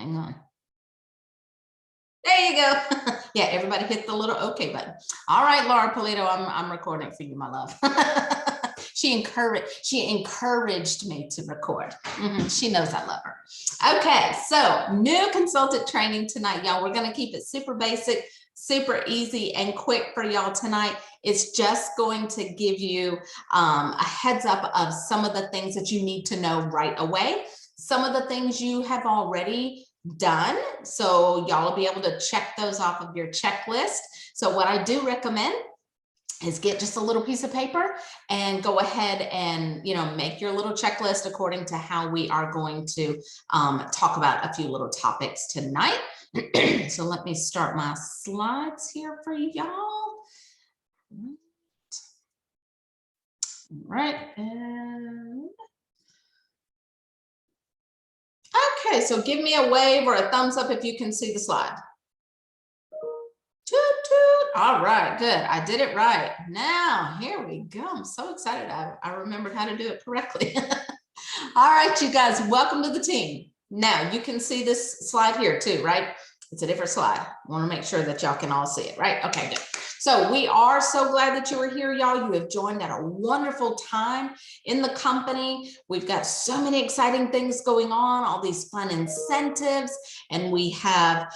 Hang on. There you go. Yeah, everybody hit the little okay button. All right, Laura Polito, I'm recording for you, my love. She encouraged me to record. She knows I love her. Okay, so new consultant training tonight, y'all. We're gonna keep it super basic, super easy and quick for y'all tonight. It's just going to give you a heads up of some of the things that you need to know right away. Some of the things you have already done, so y'all will be able to check those off of your checklist. So what I do recommend is get just a little piece of paper and go ahead and make your little checklist according to how we are going to talk about a few little topics tonight. So let me start my slides here for y'all. All right, and okay, so give me a wave or a thumbs up if you can see the slide. Toot, toot. All right, good. I did it right. Now, here we go. I'm so excited. I remembered how to do it correctly. All right, you guys, welcome to the team. Now, you can see this slide here too, right? It's a different slide. I want to make sure that y'all can all see it, right? Okay, good. So we are so glad that you are here, y'all. You have joined at a wonderful time in the company. We've got so many exciting things going on, all these fun incentives, and we have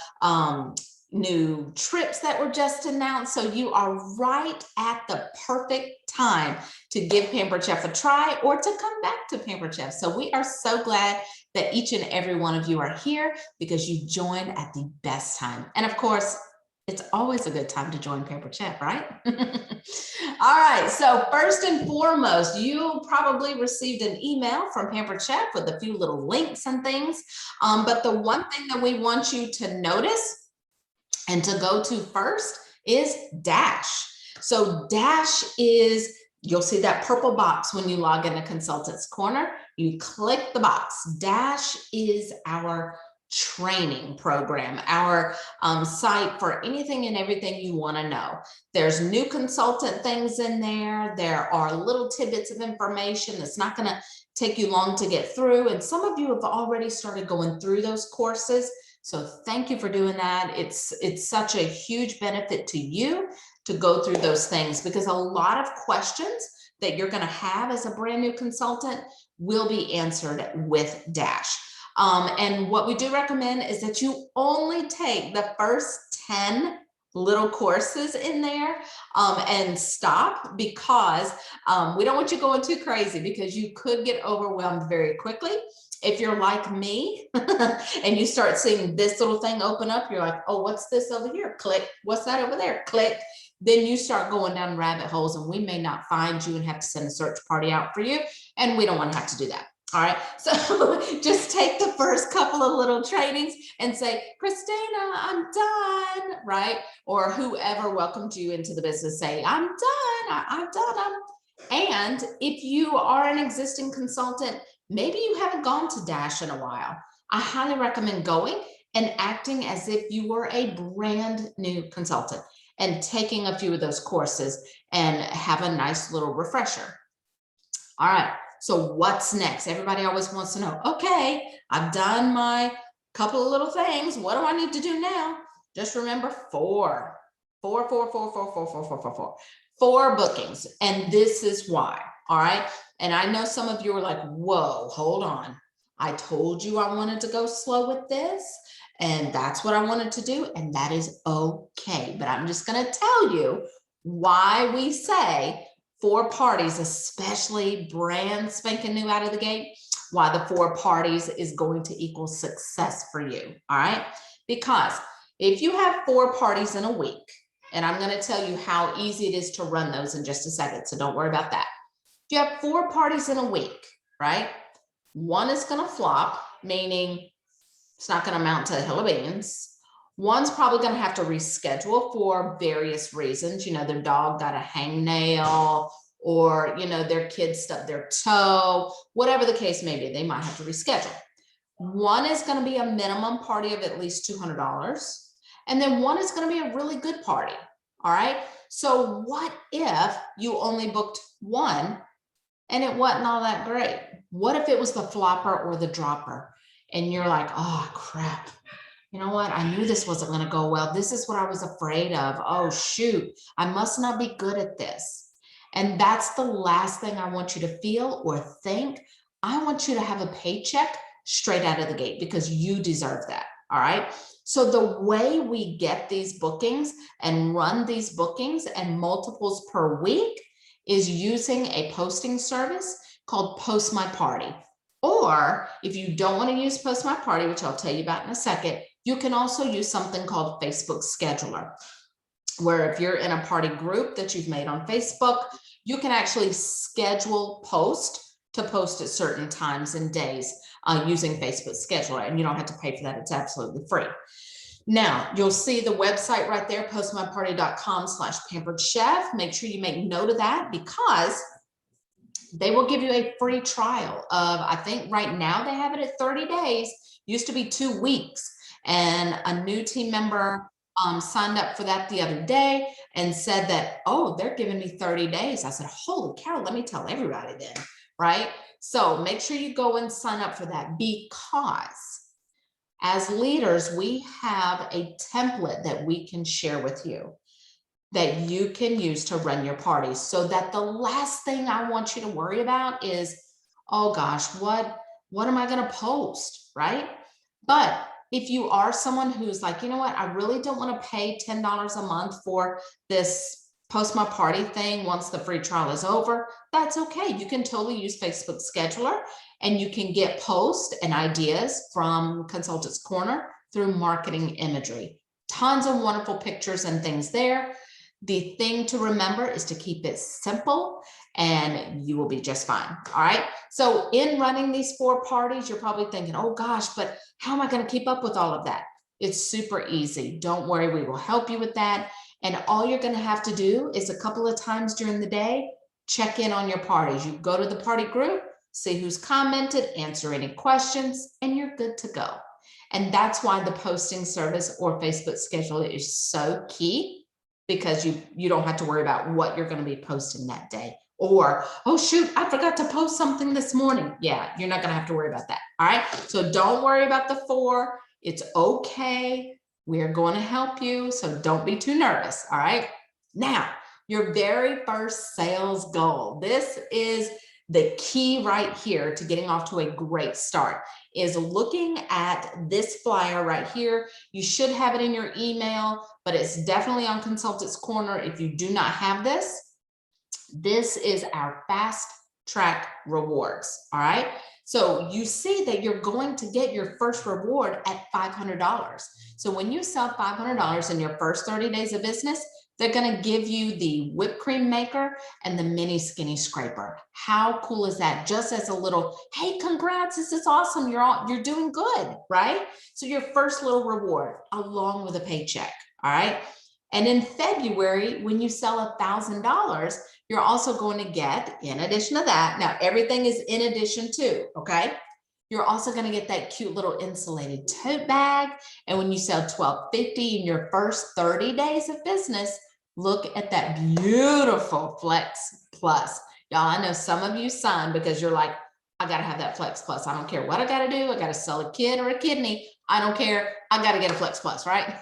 new trips that were just announced. So you are right at the perfect time to give Pampered Chef a try or to come back to Pampered Chef. So we are so glad that each and every one of you are here because you joined at the best time. And of course, it's always a good time to join Pampered Chef, right? All right, so first and foremost, you probably received an email from Pampered Chef with a few little links and things. But the one thing that we want you to notice and to go to first is Dash. So Dash is, you'll see that purple box when you log into Consultants Corner. You click the box. Dash is our training program, our site for anything and everything you want to know. There's new consultant things in there. There are little tidbits of information that's not going to take you long to get through. And some of you have already started going through those courses. So thank you for doing that. It's such a huge benefit to you to go through those things because a lot of questions that you're going to have as a brand new consultant will be answered with Dash. And what we do recommend is that you only take the first 10 little courses in there and stop because we don't want you going too crazy because you could get overwhelmed very quickly. If you're like me and you start seeing this little thing open up, you're like, oh, what's this over here? Click. What's that over there? Click. Then you start going down rabbit holes and we may not find you and have to send a search party out for you. And we don't want to have to do that. All right. So just take the first couple of little trainings and say, Christina, I'm done. Right. Or whoever welcomed you into the business, say, I'm done. I'm done. And if you are an existing consultant, maybe you haven't gone to Dash in a while. I highly recommend going and acting as if you were a brand new consultant and taking a few of those courses and have a nice little refresher. All right. So what's next? Everybody always wants to know, okay, I've done my couple of little things. What do I need to do now? Just remember four bookings. And this is why. All right. And I know some of you are like, whoa, hold on. I told you I wanted to go slow with this. And that's what I wanted to do. And that is okay. But I'm just going to tell you why we say 4 parties, especially brand spanking new out of the gate, why the 4 parties is going to equal success for you. All right. Because if you have 4 parties in a week, and I'm going to tell you how easy it is to run those in just a second. So don't worry about that. If you have 4 parties in a week, right? One is going to flop, meaning it's not going to amount to a hill of beans. One's probably going to have to reschedule for various reasons. You know, their dog got a hangnail or, you know, their kid stubbed their toe, whatever the case may be, they might have to reschedule. One is going to be a minimum party of at least $200. And then one is going to be a really good party. All right. So what if you only booked one and it wasn't all that great? What if it was the flopper or the dropper? and you're like, oh crap, you know what? I knew this wasn't going to go well. This is what I was afraid of. Oh, shoot, I must not be good at this. And that's the last thing I want you to feel or think. I want you to have a paycheck straight out of the gate because you deserve that. All right. So the way we get these bookings and run these bookings and multiples per week is using a posting service called Post My Party. Or if you don't want to use Post My Party, which I'll tell you about in a second, you can also use something called Facebook Scheduler, where if you're in a party group that you've made on Facebook, you can actually schedule post to post at certain times and days using Facebook Scheduler, and you don't have to pay for that. It's absolutely free. Now, you'll see the website right there, postmyparty.com/pampered-chef. Make sure you make note of that because they will give you a free trial of, I think right now they have it at 30 days, used to be 2 weeks. And a new team member signed up for that the other day and said that, oh, they're giving me 30 days. I said, holy cow, let me tell everybody then, right? So make sure you go and sign up for that because as leaders, we have a template that we can share with you that you can use to run your parties, so that the last thing I want you to worry about is, oh gosh, what am I going to post, right? But if you are someone who's like, you know what, I really don't want to pay $10 a month for this Post My Party thing once the free trial is over, that's okay. You can totally use Facebook Scheduler and you can get posts and ideas from Consultants Corner through marketing imagery. Tons of wonderful pictures and things there. The thing to remember is to keep it simple and you will be just fine. All right. So in running these 4 parties, you're probably thinking, oh gosh, but how am I going to keep up with all of that? It's super easy. Don't worry. We will help you with that. And all you're going to have to do is a couple of times during the day, check in on your parties. You go to the party group, see who's commented, answer any questions, and you're good to go. And that's why the posting service or Facebook Scheduler is so key, because you don't have to worry about what you're going to be posting that day. Or, oh shoot, I forgot to post something this morning. Yeah, you're not going to have to worry about that. All right. So don't worry about the 4. It's okay. We're going to help you. So don't be too nervous. All right. Now, your very first sales goal. This is the key right here to getting off to a great start, is looking at this flyer right here. You should have it in your email, but it's definitely on Consultants Corner. If you do not have this, this is our fast track rewards. All right. So you see that you're going to get your first reward at $500. So when you sell $500 in your first 30 days of business, they're going to give you the whipped cream maker and the mini skinny scraper. How cool is that? Just as a little, hey, congrats, this is awesome. You're doing good, right? So your first little reward along with a paycheck. All right. And in February, when you sell $1,000, you're also going to get, in addition to that, now everything is in addition to, okay? You're also going to get that cute little insulated tote bag. And when you sell $1,250 in your first 30 days of business, look at that beautiful Flex Plus. Y'all, I know some of you signed because you're like, I got to have that Flex Plus. I don't care what I got to do. I got to sell a kid or a kidney. I don't care. I got to get a Flex Plus, right?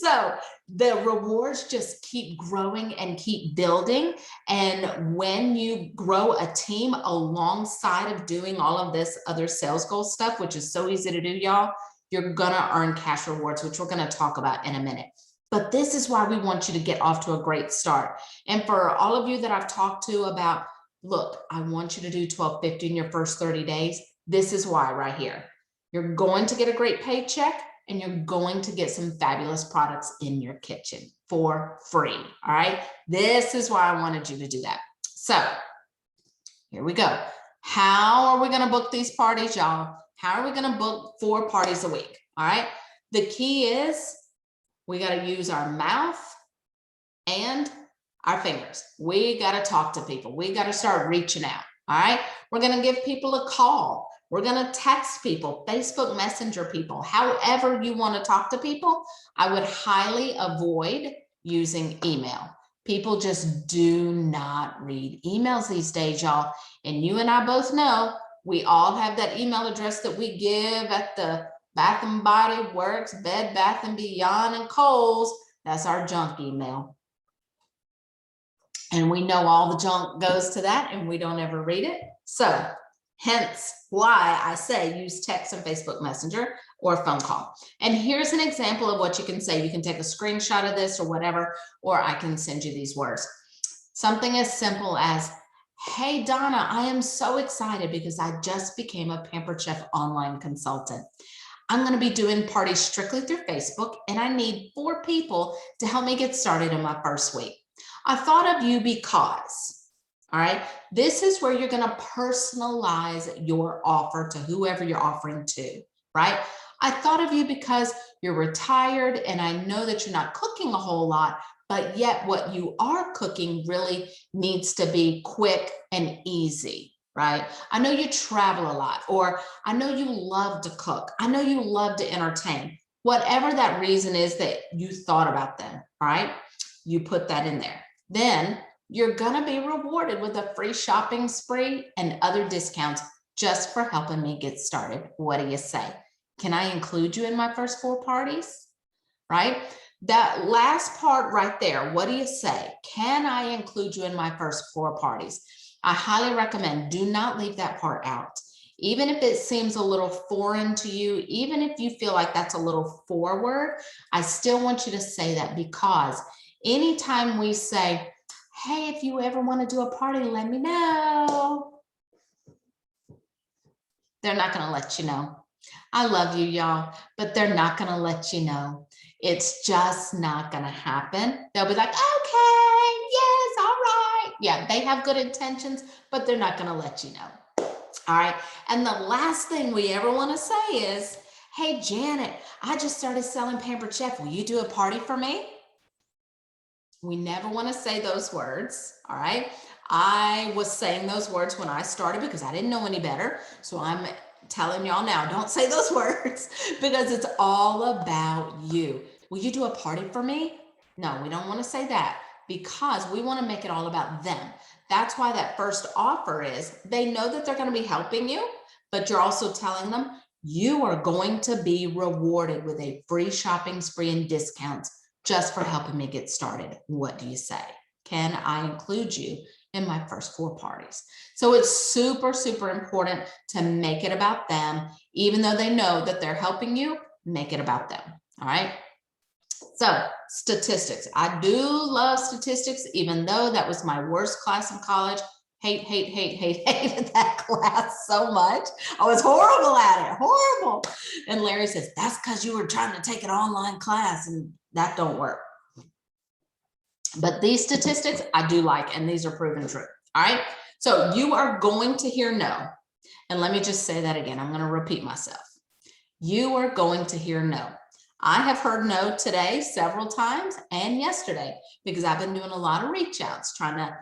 So the rewards just keep growing and keep building. And when you grow a team alongside of doing all of this other sales goal stuff, which is so easy to do, y'all, you're going to earn cash rewards, which we're going to talk about in a minute. But this is why we want you to get off to a great start. And for all of you that I've talked to about, look, I want you to do $1,250 in your first 30 days. This is why right here. You're going to get a great paycheck and you're going to get some fabulous products in your kitchen for free. All right. This is why I wanted you to do that. So here we go. How are we going to book these parties, y'all? How are we going to book 4 parties a week? All right. The key is we got to use our mouth and our fingers. We got to talk to people. We got to start reaching out. All right. We're going to give people a call. We're going to text people, Facebook Messenger people, however you want to talk to people. I would highly avoid using email. People just do not read emails these days, y'all. And you and I both know we all have that email address that we give at the Bath and Body Works, Bed Bath and Beyond, and Kohl's. That's our junk email. And we know all the junk goes to that and we don't ever read it. So hence why I say use text and Facebook Messenger or phone call. And here's an example of what you can say. You can take a screenshot of this or whatever, or I can send you these words. Something as simple as, hey, Donna, I am so excited because I just became a Pampered Chef online consultant. I'm going to be doing parties strictly through Facebook, and I need 4 people to help me get started in my first week. I thought of you because, all right, this is where you're going to personalize your offer to whoever you're offering to, right? I thought of you because you're retired and I know that you're not cooking a whole lot, but yet what you are cooking really needs to be quick and easy, right? I know you travel a lot, or I know you love to cook. I know you love to entertain. Whatever that reason is that you thought about them, right? You put that in there. Then you're gonna be rewarded with a free shopping spree and other discounts just for helping me get started. What do you say? Can I include you in my first 4 parties? Right? That last part right there, what do you say? Can I include you in my first 4 parties? I highly recommend, do not leave that part out. Even if it seems a little foreign to you, even if you feel like that's a little forward, I still want you to say that, because anytime we say, hey, if you ever want to do a party, let me know, they're not going to let you know. I love you, y'all, but they're not going to let you know. It's just not going to happen. They'll be like, okay, yes, all right. Yeah, they have good intentions, but they're not going to let you know. All right. And the last thing we ever want to say is, hey, Janet, I just started selling Pampered Chef. Will you do a party for me? We never want to say those words. All right. I was saying those words when I started because I didn't know any better. So I'm telling y'all now, don't say those words, because it's all about you. Will you do a party for me? No, we don't want to say that, because we want to make it all about them. That's why that first offer is, they know that they're going to be helping you, but you're also telling them you are going to be rewarded with a free shopping spree and discounts just for helping me get started. What do you say? Can I include you in my first 4 parties? So it's super, super important to make it about them. Even though they know that they're helping you, make it about them. All right. So statistics. I do love statistics, even though that was my worst class in college. Hated that class so much. I was horrible at it, horrible. And Larry says, that's because you were trying to take an online class, and that don't work. But these statistics I do like, and these are proven true. All right. So you are going to hear no. And let me just say that again. I'm going to repeat myself. You are going to hear no. I have heard no today several times, and yesterday, because I've been doing a lot of reach outs, trying to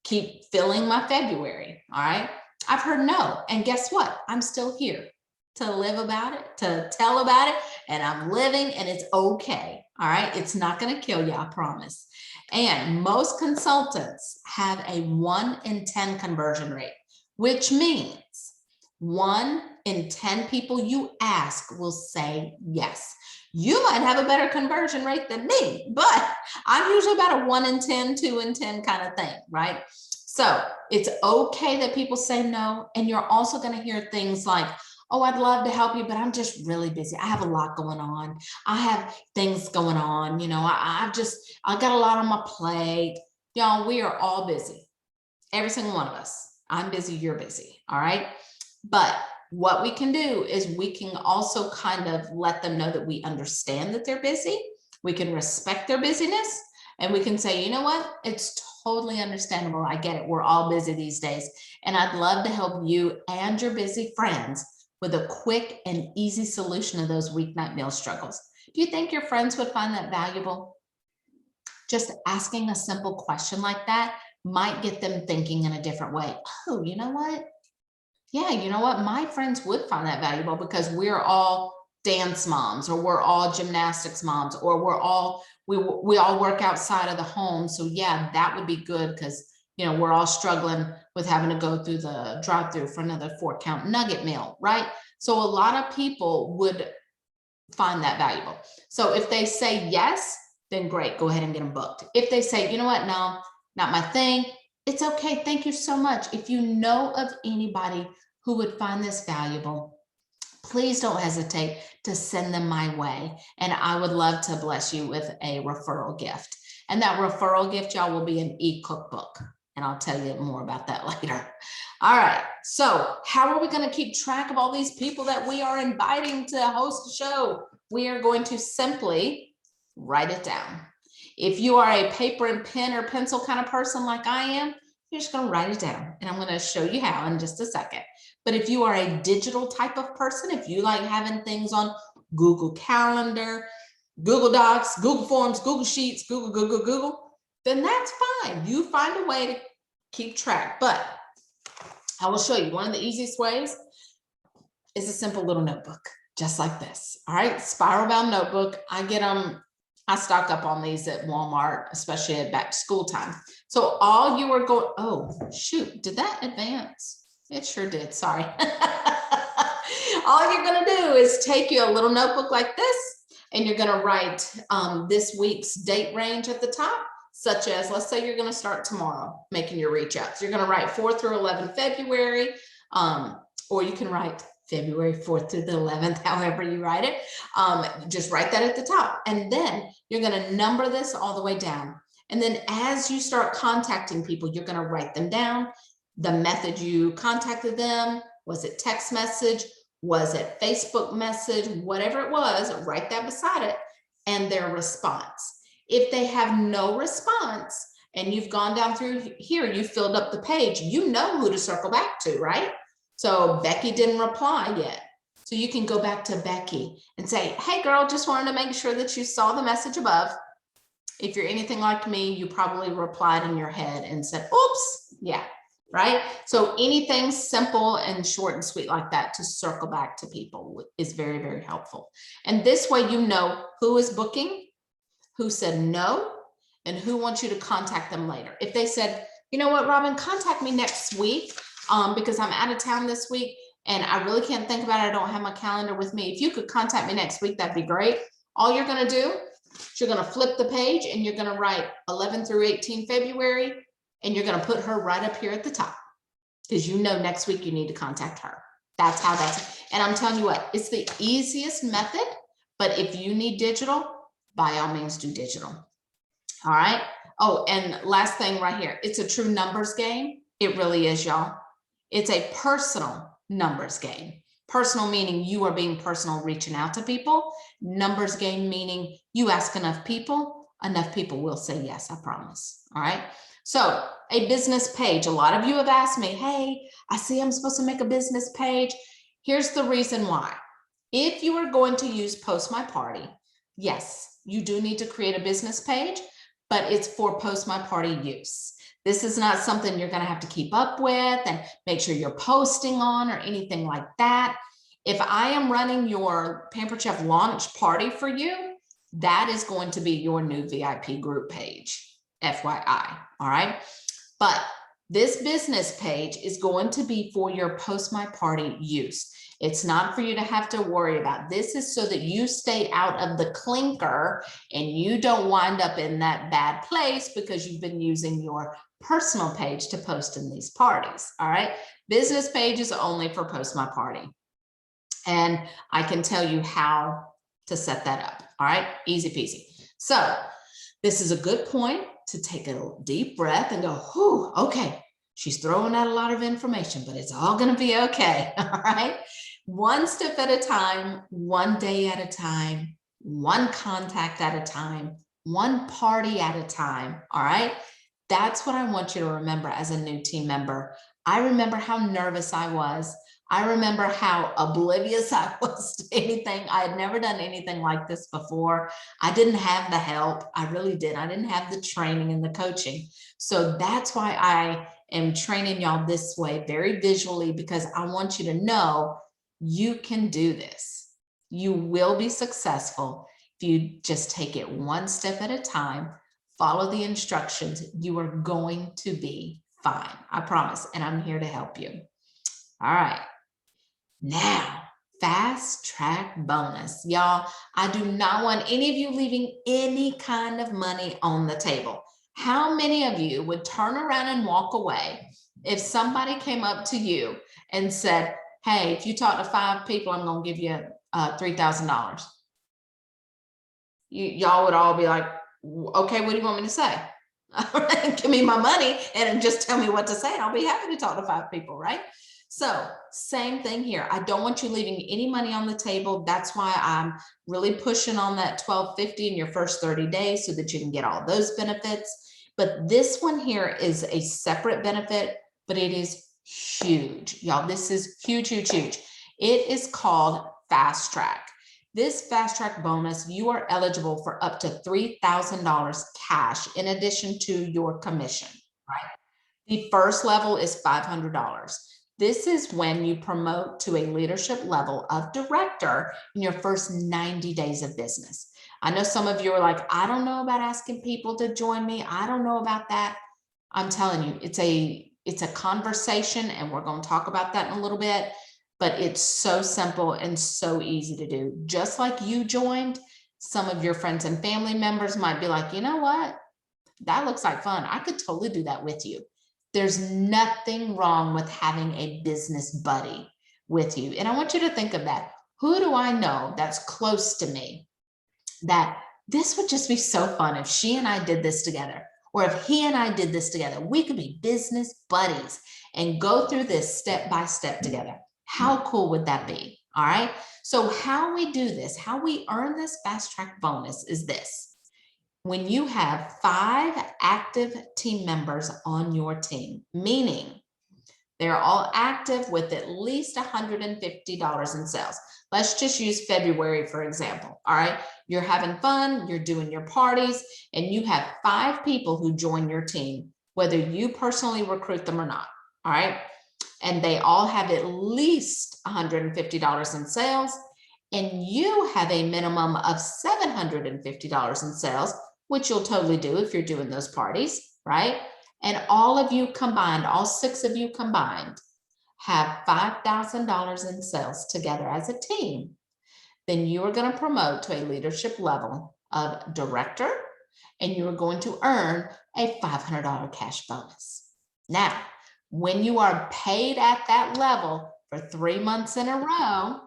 keep filling my February. All right. I've heard no. And guess what? I'm still here to live about it, to tell about it, and I'm living, and it's okay. All right. It's not going to kill you, I promise. And most consultants have a 1 in 10 conversion rate, which means 1 in 10 people you ask will say yes. You might have a better conversion rate than me, but I'm usually about a 1 in 10, 2 in 10 kind of thing, right? So it's okay that people say no. And you're also going to hear things like, oh, I'd love to help you, but I'm just really busy. I have a lot going on. I have things going on. You know, I got a lot on my plate. Y'all, we are all busy. Every single one of us. I'm busy, you're busy. All right. But what we can do is we can also kind of let them know that we understand that they're busy. We can respect their busyness, and we can say, you know what? It's totally understandable. I get it. We're all busy these days. And I'd love to help you and your busy friends with a quick and easy solution to those weeknight meal struggles. Do you think your friends would find that valuable? Just asking a simple question like that might get them thinking in a different way. Oh, you know what? Yeah, you know what? My friends would find that valuable because we're all dance moms, or we're all gymnastics moms, or we all work outside of the home. So yeah, that would be good because You know, we're all struggling with having to go through the drive-through for another 4-count nugget meal, right? So a lot of people would find that valuable. So if they say yes, then great, go ahead and get them booked. If they say, you know what, no, not my thing, it's okay. Thank you so much. If you know of anybody who would find this valuable, please don't hesitate to send them my way. And I would love to bless you with a referral gift. And that referral gift, y'all, will be an e-cookbook. And I'll tell you more about that later. All right. So how are we going to keep track of all these people that we are inviting to host a show? We are going to simply write it down. If you are a paper and pen or pencil kind of person like I am, you're just going to write it down. And I'm going to show you how in just a second. But if you are a digital type of person, if you like having things on Google Calendar, Google Docs, Google Forms, Google Sheets, Google, then that's fine. You find a way to keep track. But I will show you one of the easiest ways is a simple little notebook, just like this. All right, spiral bound notebook. I get them, I stock up on these at Walmart, especially at back to school time. So all you are going, oh, shoot, did that advance? It sure did, sorry. All you're gonna do is take you a little notebook like this, and you're gonna write this week's date range at the top, such as, let's say you're gonna start tomorrow making your reach outs. You're gonna write 4 through 11 February, or you can write February 4th through the 11th, however you write it. Just write that at the top. And then you're gonna number this all the way down. And then as you start contacting people, you're gonna write them down. The method you contacted them, was it text message? Was it Facebook message? Whatever it was, write that beside it and their response. If they have no response and you've gone down through here, you filled up the page, you know who to circle back to, right? So Becky didn't reply yet. So you can go back to Becky and say, hey girl, just wanted to make sure that you saw the message above. If you're anything like me, you probably replied in your head and said, oops, yeah. Right? So anything simple and short and sweet like that to circle back to people is very, very helpful. And this way, you know who is booking, who said no, and who wants you to contact them later. If they said, you know what, Robin, contact me next week because I'm out of town this week and I really can't think about it. I don't have my calendar with me. If you could contact me next week, that'd be great. All you're going to do is you're going to flip the page and you're going to write 11 through 18 February. And you're going to put her right up here at the top because you know next week you need to contact her. That's how that's, and I'm telling you what, it's the easiest method, but if you need digital, by all means do digital. All right. Oh, and last thing right here, it's a true numbers game. It really is, y'all. It's a personal numbers game. Personal meaning you are being personal, reaching out to people. Numbers game meaning you ask enough people will say yes, I promise. All right. So a business page, a lot of you have asked me, hey, I see I'm supposed to make a business page. Here's the reason why. If you are going to use Post My Party, yes, you do need to create a business page, but it's for Post My Party use. This is not something you're going to have to keep up with and make sure you're posting on or anything like that. If I am running your Pampered Chef launch party for you, that is going to be your new VIP group page. FYI, all right? But this business page is going to be for your Post My Party use. It's not for you to have to worry about. This is so that you stay out of the clinker and you don't wind up in that bad place because you've been using your personal page to post in these parties, all right? Business page is only for Post My Party. And I can tell you how to set that up, all right? Easy peasy. So this is a good point to take a deep breath and go, whew, okay, she's throwing out a lot of information, but it's all going to be okay. All right. One step at a time, one day at a time, one contact at a time, one party at a time. All right. That's what I want you to remember as a new team member. I remember how nervous I was. I remember how oblivious I was to anything. I had never done anything like this before. I didn't have the help. I really did. I didn't have the training and the coaching. So that's why I am training y'all this way, very visually, because I want you to know you can do this. You will be successful if you just take it one step at a time, follow the instructions. You are going to be fine. I promise. And I'm here to help you. All right. Now, fast track bonus. Y'all, I do not want any of you leaving any kind of money on the table. How many of you would turn around and walk away if somebody came up to you and said, hey, if you talk to 5 people, I'm going to give you $3,000? Y'all would all be like, okay, what do you want me to say? Give me my money and just tell me what to say, and I'll be happy to talk to 5 people, right? So same thing here. I don't want you leaving any money on the table. That's why I'm really pushing on that $12.50 in your first 30 days so that you can get all those benefits. But this one here is a separate benefit, but it is huge. Y'all, this is huge, huge, huge. It is called Fast Track. This Fast Track bonus, you are eligible for up to $3,000 cash in addition to your commission, right? The first level is $500. This is when you promote to a leadership level of director in your first 90 days of business. I know some of you are like, I don't know about asking people to join me. I don't know about that. I'm telling you, it's a conversation, and we're going to talk about that in a little bit, but it's so simple and so easy to do. Just like you joined, some of your friends and family members might be like, you know what? That looks like fun. I could totally do that with you. There's nothing wrong with having a business buddy with you. And I want you to think of that. Who do I know that's close to me that this would just be so fun if she and I did this together, or if he and I did this together? We could be business buddies and go through this step by step together. How cool would that be? All right. So how we do this, how we earn this fast track bonus is this. When you have 5 active team members on your team, meaning they're all active with at least $150 in sales. Let's just use February, for example. All right. You're having fun, you're doing your parties, and you have 5 people who join your team, whether you personally recruit them or not. All right. And they all have at least $150 in sales, and you have a minimum of $750 in sales, which you'll totally do if you're doing those parties, right? And all of you combined, all 6 of you combined, have $5,000 in sales together as a team. Then you are going to promote to a leadership level of director, and you are going to earn a $500 cash bonus. Now, when you are paid at that level for 3 months in a row, all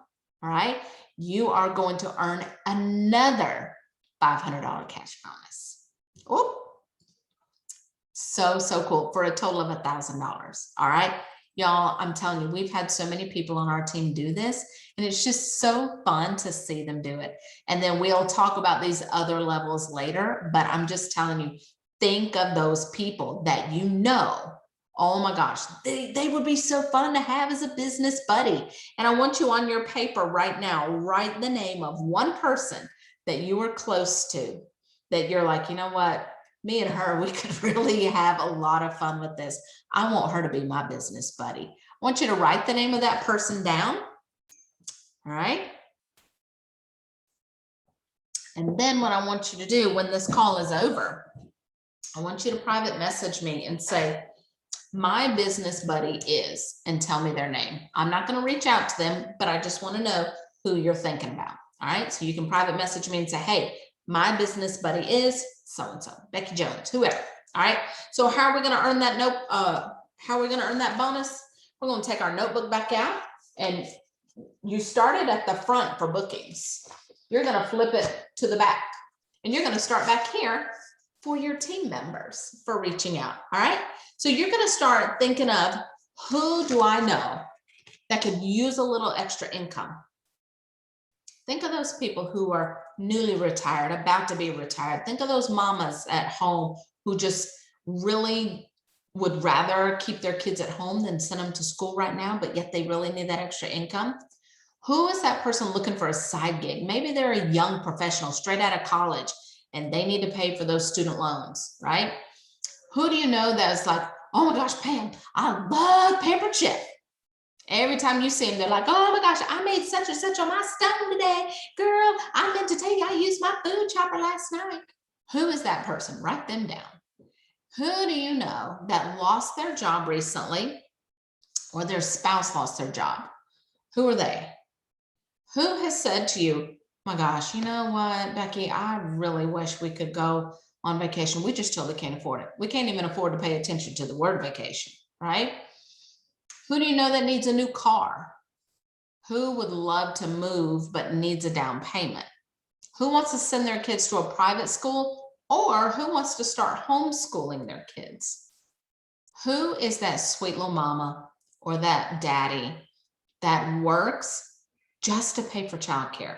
right, you are going to earn another $500 cash bonus. Oh, so cool, for a total of $1,000. All right, y'all, I'm telling you, we've had so many people on our team do this, and it's just so fun to see them do it. And then we'll talk about these other levels later, but I'm just telling you, think of those people that you know, oh my gosh, they would be so fun to have as a business buddy. And I want you on your paper right now, write the name of one person that you are close to, that you're like, you know what, me and her, we could really have a lot of fun with this. I want her to be my business buddy. I want you to write the name of that person down. All right. And then what I want you to do when this call is over, I want you to private message me and say, my business buddy is, and tell me their name. I'm not going to reach out to them, but I just want to know who you're thinking about. All right. So you can private message me and say, hey, my business buddy is so-and-so, Becky Jones, whoever. All right. So how are we going to earn that how are we going to earn that bonus? We're going to take our notebook back out, and you started at the front for bookings. You're going to flip it to the back, and you're going to start back here for your team members for reaching out. All right. So you're going to start thinking of, who do I know that could use a little extra income? Think of those people who are newly retired, about to be retired. Think of those mamas at home who just really would rather keep their kids at home than send them to school right now, but yet they really need that extra income. Who is that person looking for a side gig? Maybe they're a young professional straight out of college and they need to pay for those student loans, right? Who do you know that's like, oh my gosh, Pam, I love Pampered. Every time you see them, they're like, oh my gosh, I made such and such on my stone today. Girl, I meant to tell you I used my food chopper last night. Who is that person? Write them down. Who do you know that lost their job recently or their spouse lost their job? Who are they? Who has said to you, my gosh, you know what, Becky, I really wish we could go on vacation. We just totally can't afford it. We can't even afford to pay attention to the word vacation, right? Who do you know that needs a new car? Who would love to move but needs a down payment? Who wants to send their kids to a private school, or who wants to start homeschooling their kids? Who is that sweet little mama or that daddy that works just to pay for childcare?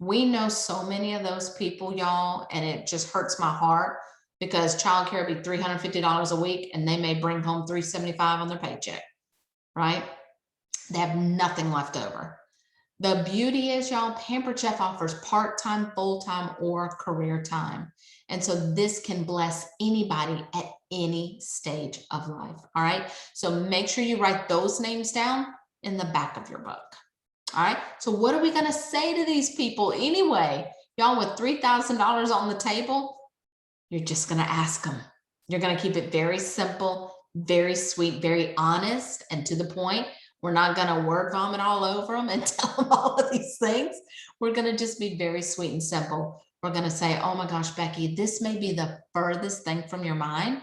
We know so many of those people, y'all, and it just hurts my heart because childcare be $350 a week and they may bring home $375 on their paycheck, right? They have nothing left over. The beauty is, y'all, Pampered Chef offers part-time, full-time, or career time. And so this can bless anybody at any stage of life, all right? So make sure you write those names down in the back of your book, all right? So what are we gonna say to these people anyway? Y'all, with $3,000 on the table, you're just gonna ask them. You're gonna keep it very simple, very sweet, very honest, and to the point. We're not going to word vomit all over them and tell them all of these things. We're going to just be very sweet and simple. We're going to say, oh my gosh, Becky, this may be the furthest thing from your mind,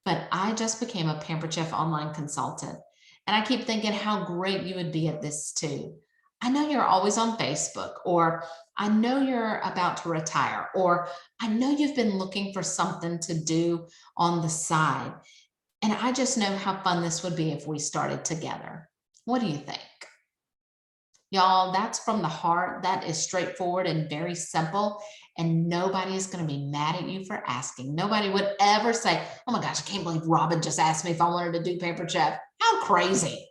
but I just became a Pampered Chef online consultant. And I keep thinking how great you would be at this too. I know you're always on Facebook, or I know you're about to retire, or I know you've been looking for something to do on the side. And I just know how fun this would be if we started together. What do you think? Y'all, that's from the heart. That is straightforward and very simple. And nobody is going to be mad at you for asking. Nobody would ever say, oh my gosh, I can't believe Robin just asked me if I wanted to do Pampered Chef. How crazy.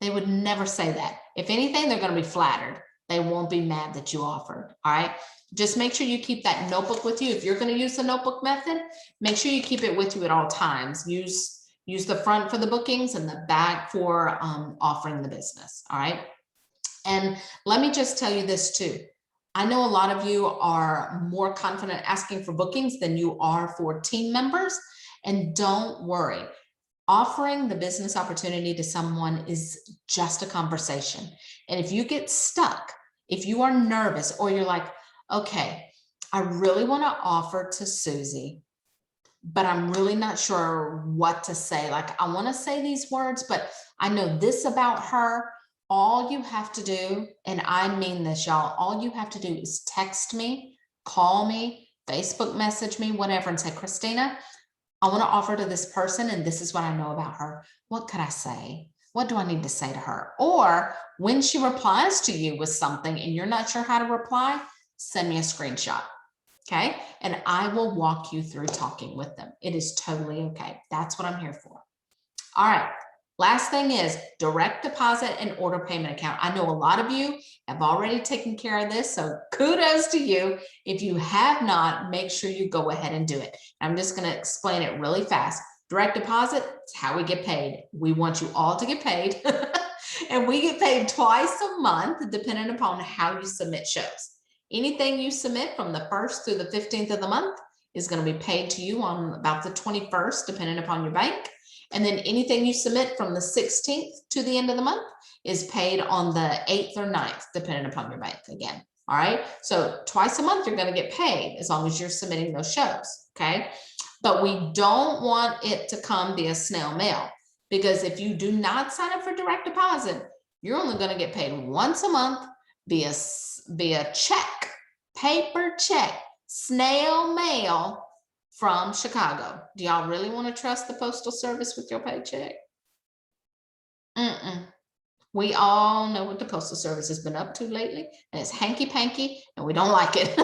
They would never say that. If anything, they're going to be flattered. They won't be mad that you offered. All right. Just make sure you keep that notebook with you. If you're going to use the notebook method, make sure you keep it with you at all times. Use the front for the bookings and the back for offering the business. All right. And let me just tell you this too. I know a lot of you are more confident asking for bookings than you are for team members. And don't worry. Offering the business opportunity to someone is just a conversation. And if you get stuck, if you are nervous, or you're like, okay, I really want to offer to Susie, but I'm really not sure what to say. Like, I want to say these words, but I know this about her. All you have to do, and I mean this, y'all, all you have to do is text me, call me, Facebook message me, whatever, and say, Christina, I want to offer to this person, and this is what I know about her. What could I say? What do I need to say to her? Or when she replies to you with something and you're not sure how to reply, send me a screenshot. Okay. And I will walk you through talking with them. It is totally okay. That's what I'm here for. All right. Last thing is direct deposit and order payment account. I know a lot of you have already taken care of this, so kudos to you. If you have not, make sure you go ahead and do it. I'm just going to explain it really fast. Direct deposit is how we get paid. We want you all to get paid. And we get paid twice a month, depending upon how you submit shows. Anything you submit from the 1st through the 15th of the month is going to be paid to you on about the 21st, depending upon your bank. And then anything you submit from the 16th to the end of the month is paid on the 8th or 9th, depending upon your bank again. All right. So twice a month, you're going to get paid as long as you're submitting those shows. Okay. But we don't want it to come via snail mail, because if you do not sign up for direct deposit, you're only going to get paid once a month via check, paper check, snail mail from Chicago. Do y'all really want to trust the Postal Service with your paycheck? We all know what the Postal Service has been up to lately, and it's hanky-panky, and we don't like it.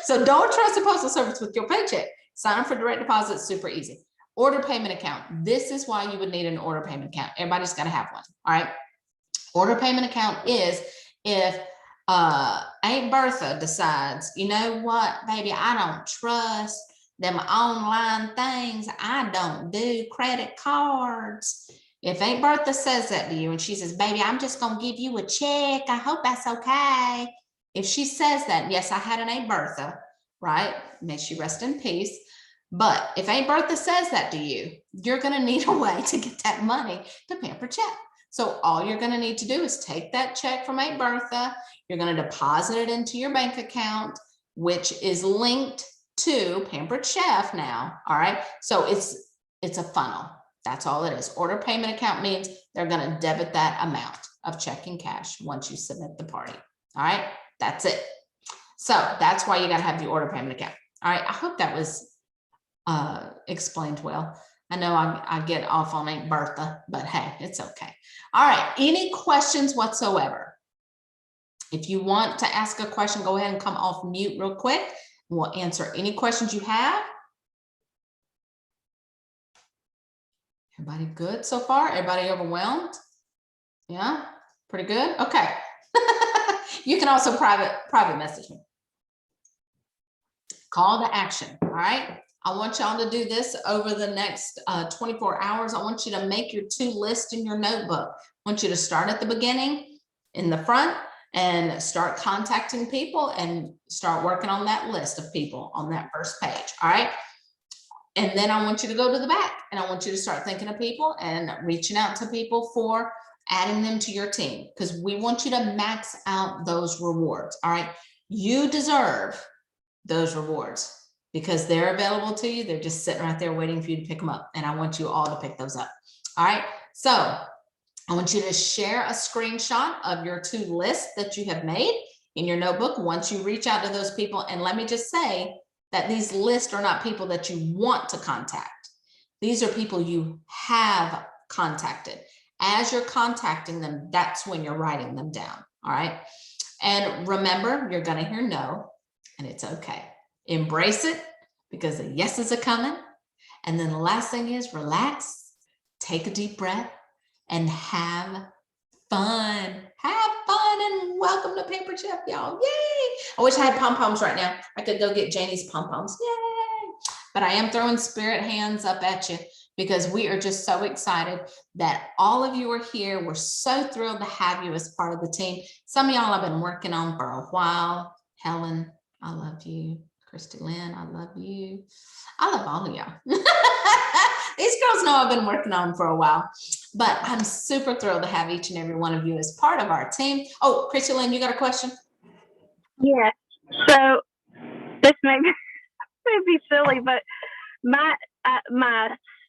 So don't trust the Postal Service with your paycheck. Sign up for direct deposit, super easy. Order payment account. This is why you would need an order payment account. Everybody's got to have one. All right. Order payment account is if Aunt Bertha decides, you know what, baby, I don't trust them online things. I don't do credit cards. If Aunt Bertha says that to you and she says, baby, I'm just going to give you a check, I hope that's okay. If she says that, yes, I had an Aunt Bertha, right? May she rest in peace. But if Aunt Bertha says that to you, you're going to need a way to get that money to Pampered Check. So all you're going to need to do is take that check from Aunt Bertha. You're going to deposit it into your bank account, which is linked to Pampered Chef now. All right. So it's a funnel. That's all it is. Order payment account means they're going to debit that amount of checking cash once you submit the party. All right. That's it. So that's why you got to have the order payment account. All right. I hope that was explained well. I know I get off on Aunt Bertha, but hey, it's okay. All right. Any questions whatsoever? If you want to ask a question, go ahead and come off mute real quick. We'll answer any questions you have. Everybody good so far? Everybody overwhelmed? Yeah, pretty good. Okay. You can also private message me. Call to action. All right. I want y'all to do this over the next 24 hours. I want you to make your to list in your notebook. I want you to start at the beginning in the front and start contacting people and start working on that list of people on that first page. All right. And then I want you to go to the back and I want you to start thinking of people and reaching out to people for adding them to your team, because we want you to max out those rewards. All right. You deserve those rewards because they're available to you. They're just sitting right there waiting for you to pick them up. And I want you all to pick those up. All right. So I want you to share a screenshot of your to list that you have made in your notebook once you reach out to those people. And let me just say that these lists are not people that you want to contact. These are people you have contacted. As you're contacting them, that's when you're writing them down. All right. And remember, you're going to hear no, and it's okay. Embrace it because the yeses are coming. And then the last thing is relax, take a deep breath, and have fun. Have fun and welcome to Pampered Chef, y'all. Yay! I wish I had pom-poms right now. I could go get Janie's pom-poms. Yay! But I am throwing spirit hands up at you because we are just so excited that all of you are here. We're so thrilled to have you as part of the team. Some of y'all I've been working on for a while. Helen, I love you. Christy Lynn, I love you. I love all of y'all. These girls know I've been working on them for a while, but I'm super thrilled to have each and every one of you as part of our team. Oh, Christy Lynn, you got a question? Yeah. So this may be silly, but my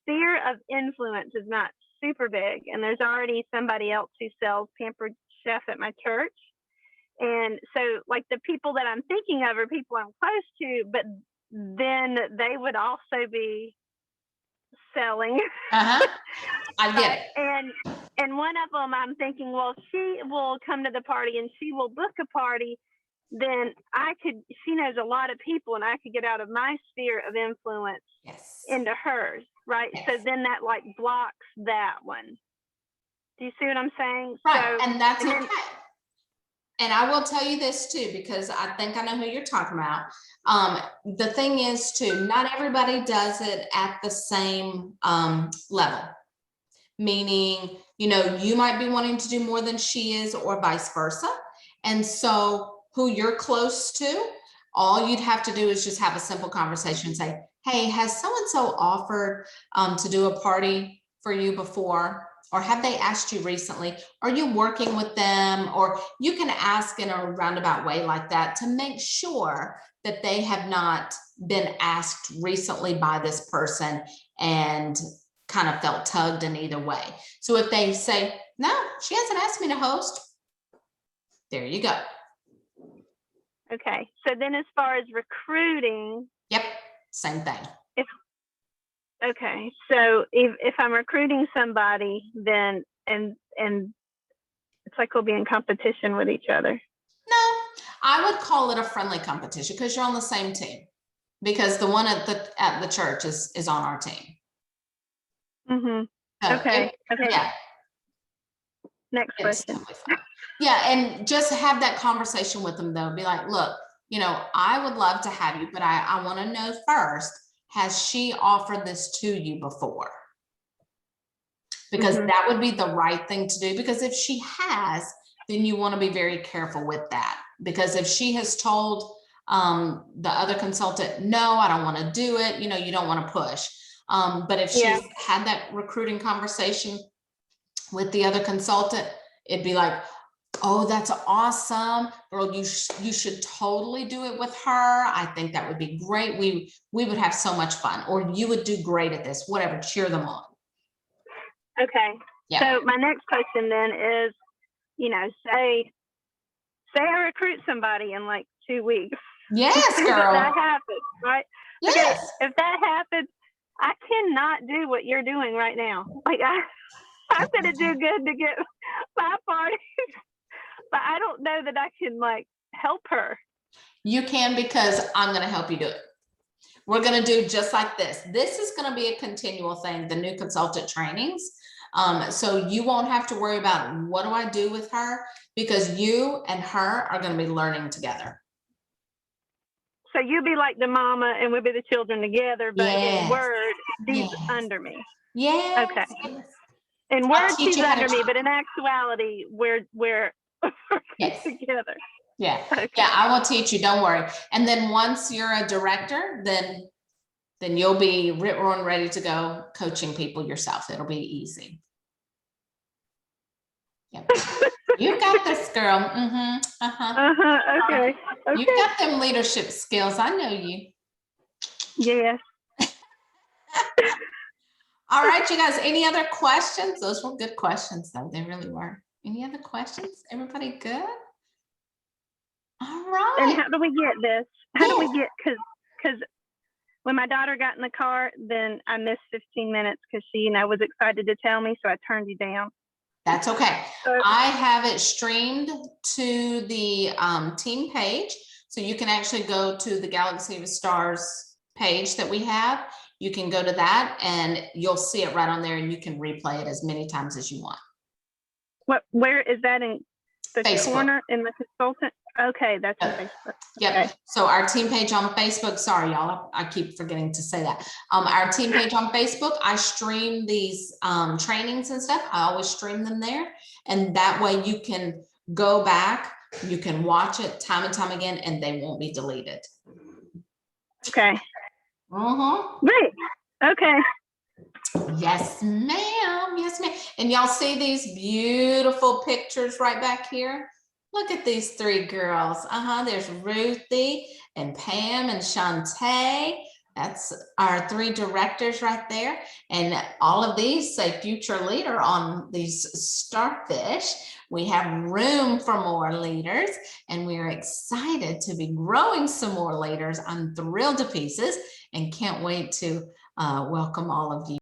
sphere of influence is not super big, and there's already somebody else who sells Pampered Chef at my church. And so like the people that I'm thinking of are people I'm close to, but then they would also be selling. I get it. And one of them I'm thinking, well, she will come to the party and she will book a party. Then she knows a lot of people and I could get out of my sphere of influence into hers. Right. Yes. So then that like blocks that one. Do you see what I'm saying? Right. So, and that's okay. And I will tell you this too, because I think I know who you're talking about. The thing is too, not everybody does it at the same level. Meaning, you know, you might be wanting to do more than she is or vice versa. And so who you're close to, all you'd have to do is just have a simple conversation and say, hey, has so-and-so offered to do a party for you before? Or have they asked you recently? Are you working with them? Or you can ask in a roundabout way like that to make sure that they have not been asked recently by this person and kind of felt tugged in either way. So if they say, no, she hasn't asked me to host, there you go. Okay. So then as far as recruiting. Yep. Same thing. Okay, so if I'm recruiting somebody, then and it's like we'll be in competition with each other. No, I would call it a friendly competition because you're on the same team. Because the one at the church is on our team. Mm-hmm. So okay. Yeah. Next question. Yeah, and just have that conversation with them though. Be like, look, you know, I would love to have you, but I want to know first. Has she offered this to you before? Because that would be the right thing to do. Because if she has, then you want to be very careful with that. Because if she has told the other consultant, no, I don't want to do it. You know, you don't want to push. But if she's had that recruiting conversation with the other consultant, it'd be like, oh, that's awesome, girl. You should totally do it with her. I think that would be great. We would have so much fun, or you would do great at this, whatever, cheer them on. Okay. Yeah. So my next question then is, you know, say I recruit somebody in like 2 weeks. Yes, girl. That happens, right? Yes. Okay, if that happens, I cannot do what you're doing right now. Like I'm gonna do good to get my party, but I don't know that I can like help her. You can, because I'm going to help you do it. We're going to do just like this. This is going to be a continual thing, the new consultant trainings. So you won't have to worry about what do I do with her, because you and her are going to be learning together. So you be like the mama and we'll be the children together, but in word, she's under me. Yeah. Okay. In word, she's under me, but in actuality, we're together. Yeah. Okay. Yeah, I will teach you, don't worry. And then once you're a director, then you'll be roaring ready to go coaching people yourself. It'll be easy. Yep. You got this, girl. Okay. You got them leadership skills. I know you. Yes. All right, you guys, any other questions? Those were good questions, though. They really were. Any other questions? Everybody good? All right. And how do we get this? How do we get, because when my daughter got in the car, then I missed 15 minutes because she, you know, was excited to tell me, so I turned you down. That's okay. I have it streamed to the team page. So you can actually go to the Galaxy of Stars page that we have. You can go to that and you'll see it right on there, and you can replay it as many times as you want. Where is that, in the Facebook. corner in the consultant? Okay, that's on Facebook. Yep. Okay. So our team page on Facebook, sorry, y'all, I keep forgetting to say that. Our team page on Facebook, I stream these trainings and stuff. I always stream them there. And that way you can go back, you can watch it time and time again, and they won't be deleted. Okay. Great. Okay. Yes, ma'am. Yes, ma'am. And y'all see these beautiful pictures right back here? Look at these three girls. There's Ruthie and Pam and Shantae. That's our three directors right there. And all of these say future leader on these starfish. We have room for more leaders, and we're excited to be growing some more leaders. I'm thrilled to pieces and can't wait to welcome all of you.